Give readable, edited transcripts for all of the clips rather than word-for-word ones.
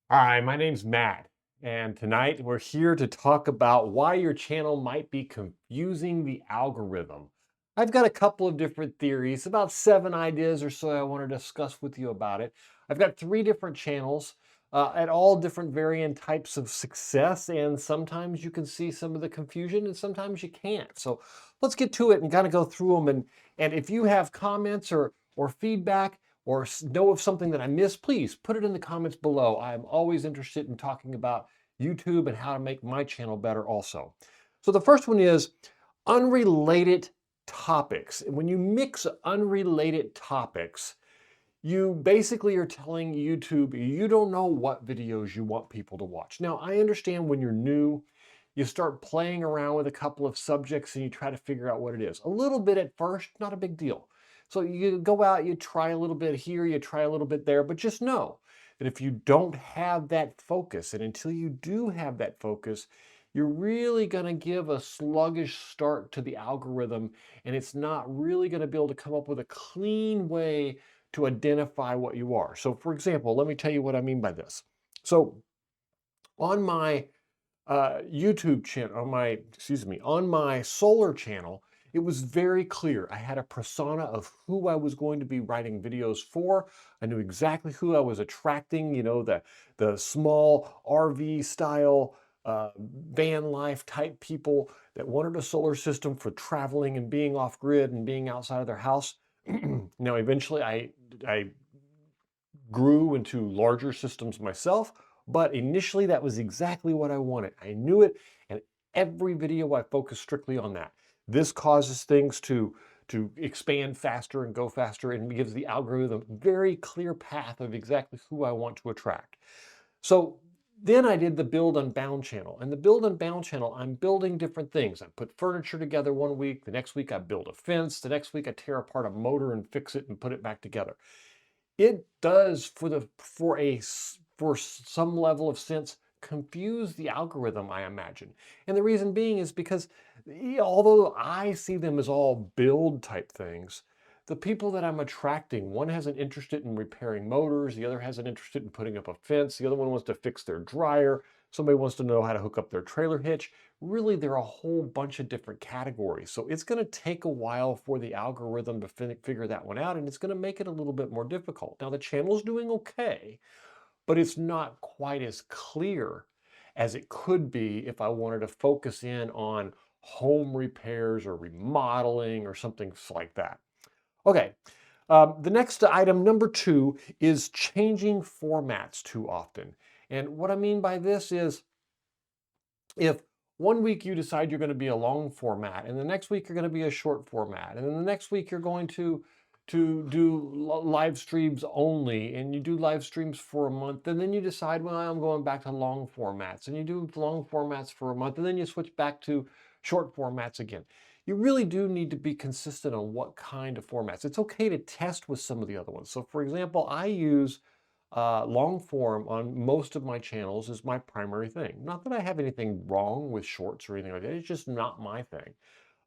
Hi, my name's Matt, and tonight we're here to talk about why your channel might be confusing the algorithm. I've got a couple of different theories, about 7 ideas or so I want to discuss with you about it. I've got 3 different channels at all different varying types of success, and sometimes you can see some of the confusion and sometimes you can't. So let's get to it and kind of go through them. And if you have comments or feedback, or know of something that I missed, please put it in the comments below. I'm always interested in talking about YouTube and how to make my channel better also. So the first one is unrelated topics. And when you mix unrelated topics, you basically are telling YouTube you don't know what videos you want people to watch. Now, I understand when you're new, you start playing around with a couple of subjects and you try to figure out what it is. A little bit at first, not a big deal. So you go out, you try a little bit here, you try a little bit there, but just know that if you don't have that focus, and until you do have that focus, you're really going to give a sluggish start to the algorithm, and it's not really going to be able to come up with a clean way to identify what you are. So for example, let me tell you what I mean by this. So on my YouTube channel, on my solar channel, it was very clear. I had a persona of who I was going to be writing videos for. I knew exactly who I was attracting, the small RV style van life type people that wanted a solar system for traveling and being off grid and being outside of their house. Now, eventually I grew into larger systems myself, but initially that was exactly what I wanted. I knew it, and every video I focused strictly on that. This causes things to expand faster and go faster, and gives the algorithm a very clear path of exactly who I want to attract. So then I did the Build Unbound channel. And the Build Unbound channel, I'm building different things. I put furniture together one week, the next week I build a fence, the next week I tear apart a motor and fix it and put it back together. It does, for some level of sense, confuse the algorithm, I imagine. And the reason being is because although I see them as all build type things, the people that I'm attracting, one has an interest in repairing motors, the other has an interest in putting up a fence, the other one wants to fix their dryer, somebody wants to know how to hook up their trailer hitch. Really, there are a whole bunch of different categories. So it's going to take a while for the algorithm to figure that one out, and it's going to make it a little bit more difficult. Now, the channel's doing okay, but it's not quite as clear as it could be if I wanted to focus in on home repairs or remodeling or something like that. Okay, the next item, number 2, is changing formats too often. And what I mean by this is, if one week you decide you're going to be a long format, and the next week you're going to be a short format, and then the next week you're going to do live streams only, and you do live streams for a month, and then you decide, well, I'm going back to long formats, and you do long formats for a month, and then you switch back to short formats again. You really do need to be consistent on what kind of formats. It's okay to test with some of the other ones. So for example, I use long form on most of my channels is my primary thing. Not that I have anything wrong with shorts or anything like that. It's just not my thing.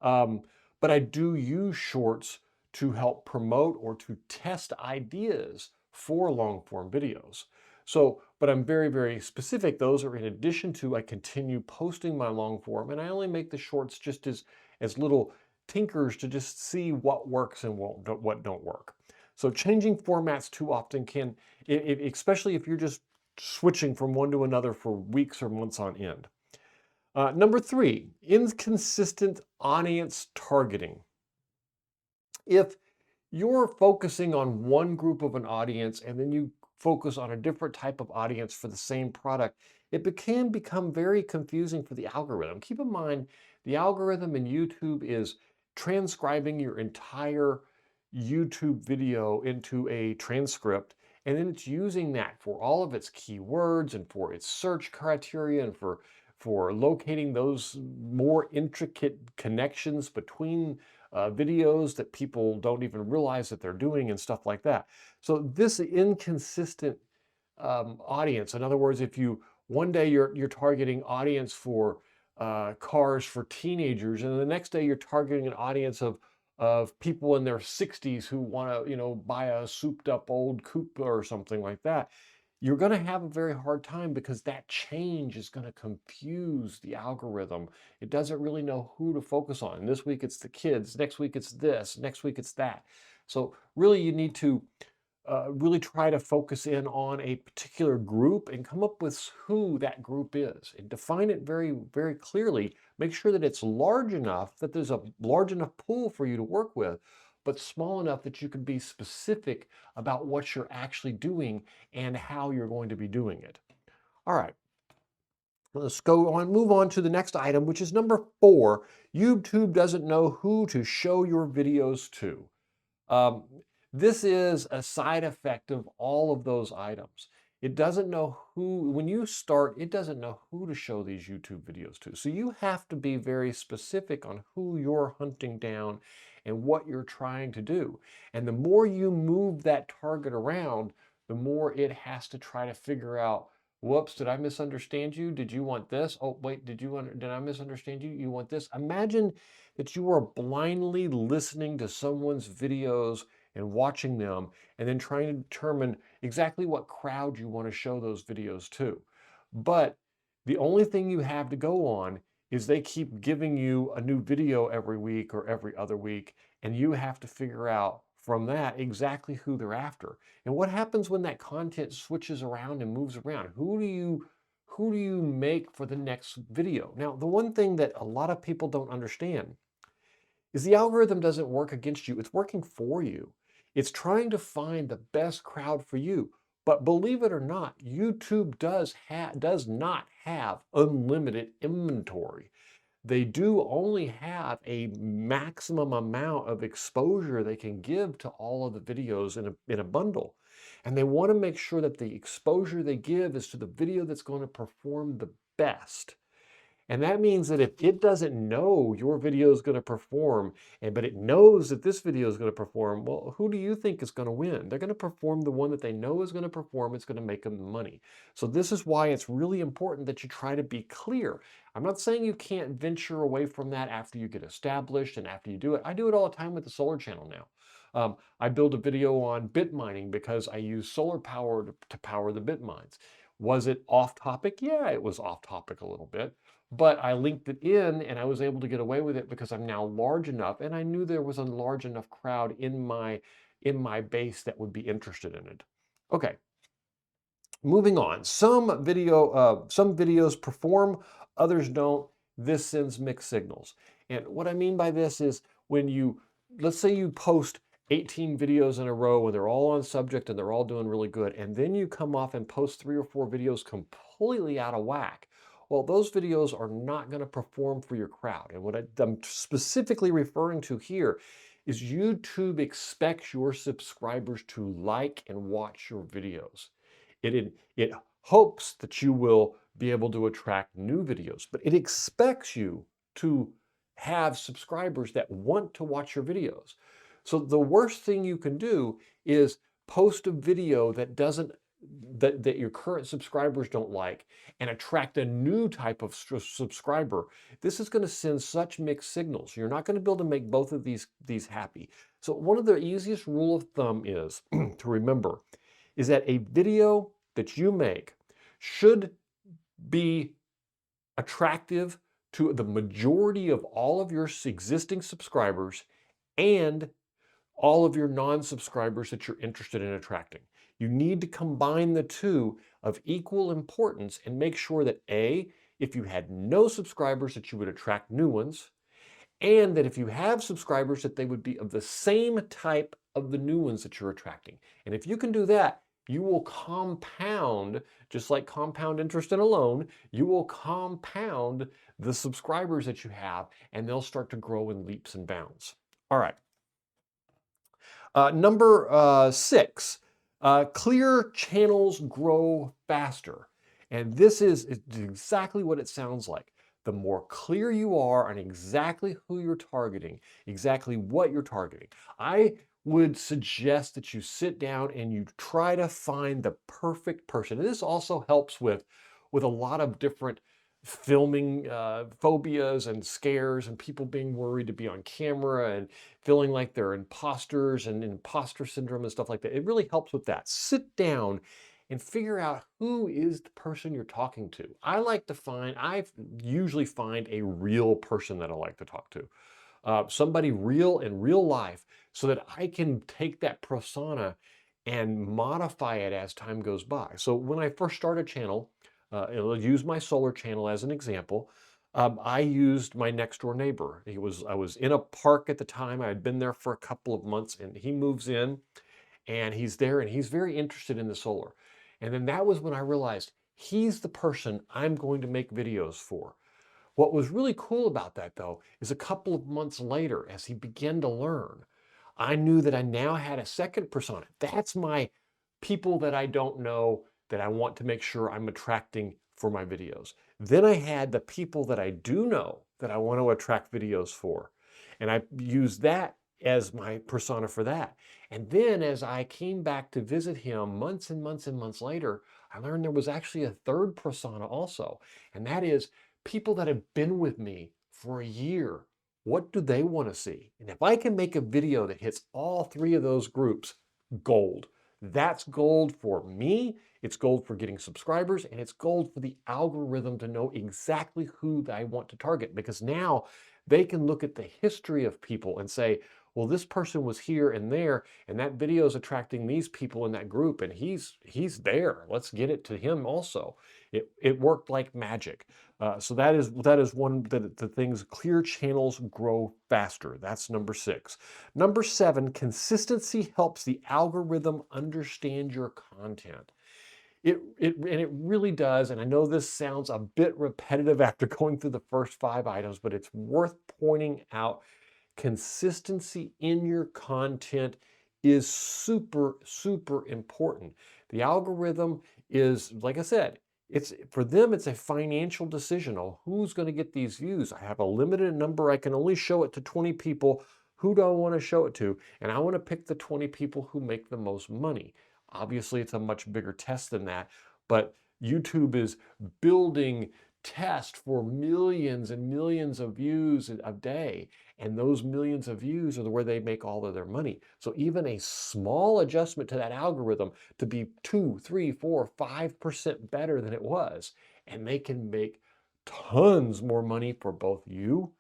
Um, but I do use shorts to help promote or to test ideas for long form videos. So, but I'm very, very specific. Those are in addition to, I continue posting my long form, and I only make the shorts just as little tinkers to just see what works and what don't work. So changing formats too often can, especially if you're just switching from one to another for weeks or months on end. Number 3, inconsistent audience targeting. If you're focusing on one group of an audience and then you focus on a different type of audience for the same product, can become very confusing for the algorithm. Keep in mind, the algorithm in YouTube is transcribing your entire YouTube video into a transcript, and then it's using that for all of its keywords and for its search criteria and for locating those more intricate connections between videos that people don't even realize that they're doing and stuff like that. So this inconsistent audience, in other words, if you one day you're targeting audience for cars for teenagers, and the next day you're targeting an audience of people in their 60s who want to buy a souped up old coupe or something like that, you're going to have a very hard time because that change is going to confuse the algorithm. It doesn't really know who to focus on. This week it's the kids, next week it's this, next week it's that. So really you need to really try to focus in on a particular group and come up with who that group is and define it very, very clearly. Make sure that it's large enough that there's a large enough pool for you to work with, but small enough that you can be specific about what you're actually doing and how you're going to be doing it. All right, let's go on, move on to the next item, which is number 4. YouTube doesn't know who to show your videos to. Um, this is a side effect of all of those items. It doesn't know who, when you start, it doesn't know who to show these YouTube videos to. So you have to be very specific on who you're hunting down and what you're trying to do. And the more you move that target around, the more it has to try to figure out, whoops, did I misunderstand you? Did you want this? Oh, wait, did I misunderstand you? You want this? Imagine that you are blindly listening to someone's videos and watching them and then trying to determine exactly what crowd you want to show those videos to. But the only thing you have to go on is they keep giving you a new video every week or every other week, and you have to figure out from that exactly who they're after. And what happens when that content switches around and moves around? Who do you make for the next video? Now, the one thing that a lot of people don't understand is the algorithm doesn't work against you, it's working for you. It's trying to find the best crowd for you. But believe it or not, YouTube does not have unlimited inventory. They do only have a maximum amount of exposure they can give to all of the videos in a bundle. And they want to make sure that the exposure they give is to the video that's going to perform the best. And that means that if it doesn't know your video is going to perform, but it knows that this video is going to perform, well, who do you think is going to win? They're going to perform the one that they know is going to perform. It's going to make them money. So this is why it's really important that you try to be clear. I'm not saying you can't venture away from that after you get established and after you do it. I do it all the time with the solar channel now. I build a video on bit mining because I use solar power to power the bit mines. Was it off topic? Yeah, it was off topic a little bit. But I linked it in and I was able to get away with it because I'm now large enough and I knew there was a large enough crowd in my base that would be interested in it. Okay, moving on. Some videos perform, others don't. This sends mixed signals. And what I mean by this is when let's say you post 18 videos in a row and they're all on subject and they're all doing really good, and then you come off and post 3 or 4 videos completely out of whack. Well, those videos are not going to perform for your crowd. And what I'm specifically referring to here is YouTube expects your subscribers to like and watch your videos. It hopes that you will be able to attract new videos, but it expects you to have subscribers that want to watch your videos. So the worst thing you can do is post a video that your current subscribers don't like and attract a new type of subscriber. This is going to send such mixed signals. You're not going to be able to make both of these happy. So one of the easiest rule of thumb is to remember is that a video that you make should be attractive to the majority of all of your existing subscribers and all of your non-subscribers that you're interested in attracting. You need to combine the two of equal importance and make sure that A, if you had no subscribers, that you would attract new ones, and that if you have subscribers, that they would be of the same type of the new ones that you're attracting. And if you can do that, you will compound, just like compound interest in a loan, you will compound the subscribers that you have, and they'll start to grow in leaps and bounds. All right. Number 6, clear channels grow faster. And this is exactly what it sounds like. The more clear you are on exactly who you're targeting, exactly what you're targeting, I would suggest that you sit down and you try to find the perfect person. And this also helps with a lot of different filming phobias and scares and people being worried to be on camera and feeling like they're imposters and imposter syndrome and stuff like that. It really helps with that. Sit down and figure out who is the person you're talking to. I usually find a real person that I like to talk to, somebody real in real life, so that I can take that persona and modify it as time goes by. So when I first started a channel, I'll use my solar channel as an example. I used my next door neighbor. I was in a park at the time. I had been there for a couple of months, and he moves in and he's there and he's very interested in the solar. And then that was when I realized he's the person I'm going to make videos for. What was really cool about that, though, is a couple of months later, as he began to learn, I knew that I now had a second persona. That's my people that I don't know that I want to make sure I'm attracting for my videos. Then I had the people that I do know that I want to attract videos for. And I used that as my persona for that. And then as I came back to visit him months and months and months later, I learned there was actually a third persona also. And that is people that have been with me for a year. What do they want to see? And if I can make a video that hits all three of those groups, gold. That's gold for me, it's gold for getting subscribers, and it's gold for the algorithm to know exactly who I want to target, because now they can look at the history of people and say, well, this person was here and there, and that video is attracting these people in that group, and he's there. Let's get it to him also. It worked like magic. So that is one of the things. Clear channels grow faster. That's number 6. Number 7, consistency helps the algorithm understand your content. It really does, and I know this sounds a bit repetitive after going through the first 5 items, but it's worth pointing out. Consistency in your content is super, super important. The algorithm is, like I said, it's for them, it's a financial decision on who's going to get these views. I have a limited number. I can only show it to 20 people. Who do I want to show it to? And I want to pick the 20 people who make the most money. Obviously, it's a much bigger test than that, but YouTube is building tests for millions and millions of views a day. And those millions of views are where they make all of their money. So even a small adjustment to that algorithm to be 2, 3, 4, 5% better than it was, and they can make tons more money for both you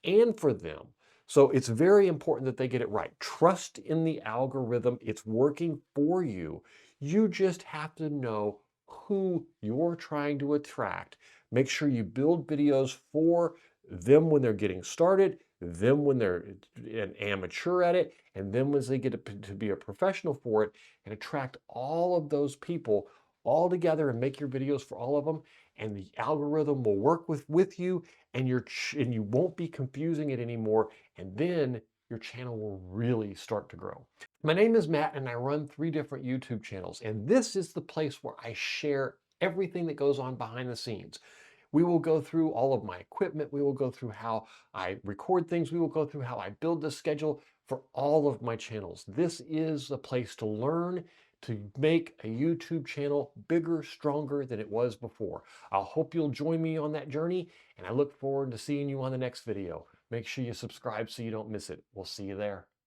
and for them. So it's very important that they get it right. Trust in the algorithm. It's working for you. You just have to know who you're trying to attract. Make sure you build videos for them when they're getting started, them when they're an amateur at it, and then when they get to be a professional for it, and attract all of those people all together and make your videos for all of them. And the algorithm will work with you, and you won't be confusing it anymore. And then your channel will really start to grow. My name is Matt, and I run 3 different YouTube channels. And this is the place where I share everything that goes on behind the scenes. We will go through all of my equipment. We will go through how I record things. We will go through how I build the schedule for all of my channels. This is the place to learn to make a YouTube channel bigger, stronger than it was before. I hope you'll join me on that journey, and I look forward to seeing you on the next video. Make sure you subscribe so you don't miss it. We'll see you there.